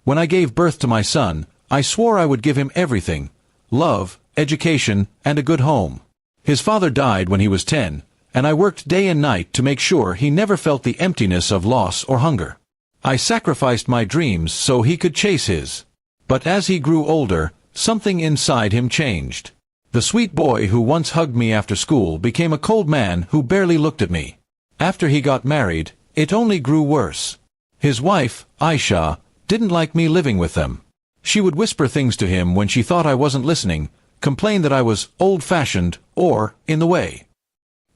When I gave birth to my son, I swore I would give him everything: love, education, and a good home. His father died when he was 10, and I worked day and night to make sure he never felt the emptiness of loss or hunger. I sacrificed my dreams so he could chase his. But as he grew older, something inside him changed. The sweet boy who once hugged me after school became a cold man who barely looked at me. After he got married, it only grew worse. His wife, Aisha, didn't like me living with them. She would whisper things to him when she thought I wasn't listening, complain that I was old-fashioned or in the way.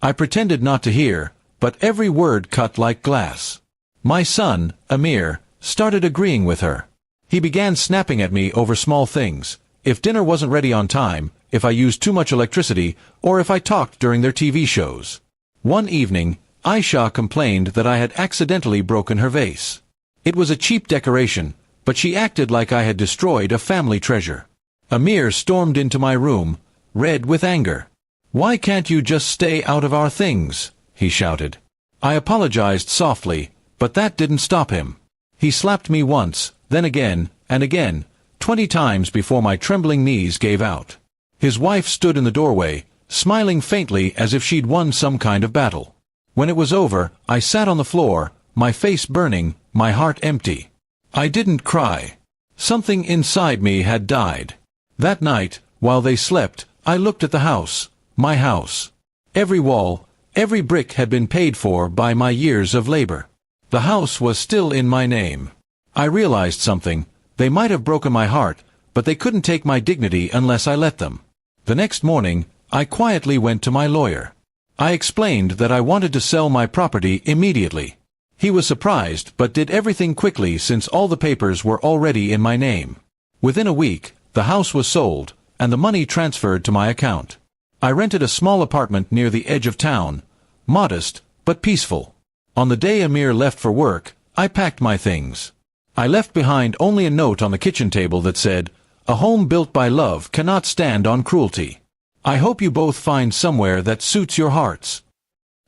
I pretended not to hear, but every word cut like glass. My son, Amir, started agreeing with her. He began snapping at me over small things: if dinner wasn't ready on time, if I used too much electricity, or if I talked during their TV shows. One evening, Aisha complained that I had accidentally broken her vase. It was a cheap decoration, but she acted like I had destroyed a family treasure. Amir stormed into my room, red with anger. "Why can't you just stay out of our things?" he shouted. I apologized softly, but that didn't stop him. He slapped me once, then again, and again, 20 times before my trembling knees gave out. His wife stood in the doorway, smiling faintly as if she'd won some kind of battle. When it was over, I sat on the floor, my face burning, my heart empty. I didn't cry. Something inside me had died. That night, while they slept, I looked at the house, my house. Every wall, every brick had been paid for by my years of labor. The house was still in my name. I realized something: they might have broken my heart, but they couldn't take my dignity unless I let them. The next morning, I quietly went to my lawyer. I explained that I wanted to sell my property immediately. He was surprised but did everything quickly since all the papers were already in my name. Within a week, the house was sold, and the money transferred to my account. I rented a small apartment near the edge of town, modest but peaceful. On the day Amir left for work, I packed my things. I left behind only a note on the kitchen table that said, "A home built by love cannot stand on cruelty. I hope you both find somewhere that suits your hearts."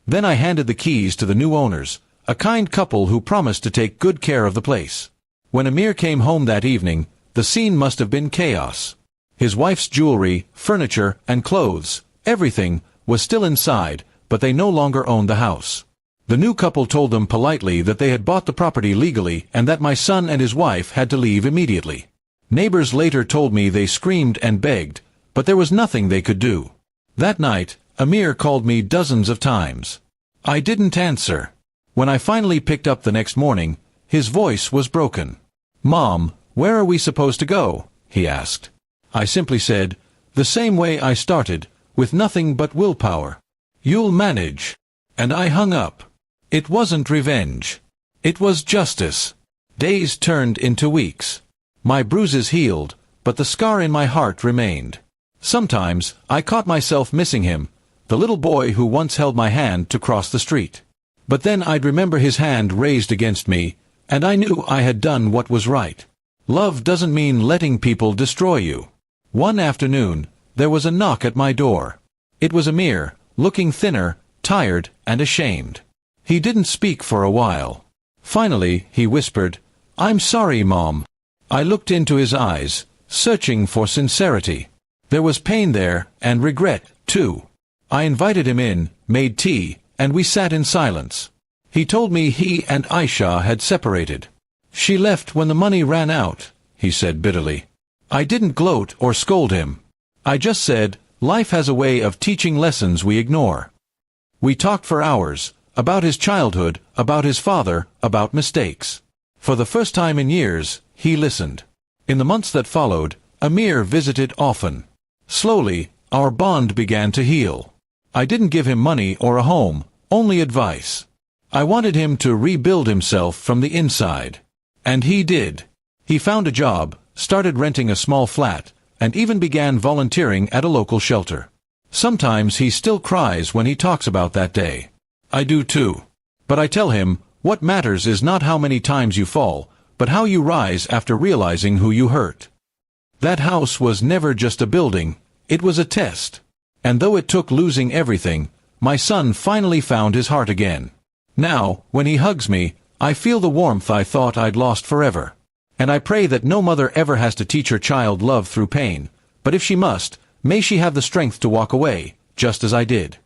Then I handed the keys to the new owners, a kind couple who promised to take good care of the place. When Amir came home that evening, the scene must have been chaos. His wife's jewelry, furniture, and clothes, everything, was still inside, but they no longer owned the house. The new couple told them politely that they had bought the property legally and that my son and his wife had to leave immediately. Neighbors later told me they screamed and begged, but there was nothing they could do. That night, Amir called me dozens of times. I didn't answer. When I finally picked up the next morning, his voice was broken. "Mom, where are we supposed to go?" he asked. I simply said, "The same way I started, with nothing but willpower. You'll manage." And I hung up. It wasn't revenge. It was justice. Days turned into weeks. My bruises healed, but the scar in my heart remained. Sometimes, I caught myself missing him, the little boy who once held my hand to cross the street. But then I'd remember his hand raised against me, and I knew I had done what was right. Love doesn't mean letting people destroy you. One afternoon, there was a knock at my door. It was Amir, looking thinner, tired, and ashamed. He didn't speak for a while. Finally, he whispered, "I'm sorry, Mom." I looked into his eyes, searching for sincerity. There was pain there, and regret, too. I invited him in, made tea, and we sat in silence. He told me he and Aisha had separated. "She left when the money ran out," he said bitterly. I didn't gloat or scold him. I just said, life has a way of teaching lessons we ignore. We talked for hours, about his childhood, about his father, about mistakes. For the first time in years, he listened. In the months that followed, Amir visited often. Slowly, our bond began to heal. I didn't give him money or a home, only advice. I wanted him to rebuild himself from the inside. And he did. He found a job, started renting a small flat, and even began volunteering at a local shelter. Sometimes he still cries when he talks about that day. I do too. But I tell him, what matters is not how many times you fall, but how you rise after realizing who you hurt. That house was never just a building, it was a test. And though it took losing everything, my son finally found his heart again. Now, when he hugs me, I feel the warmth I thought I'd lost forever. And I pray that no mother ever has to teach her child love through pain, but if she must, may she have the strength to walk away, just as I did.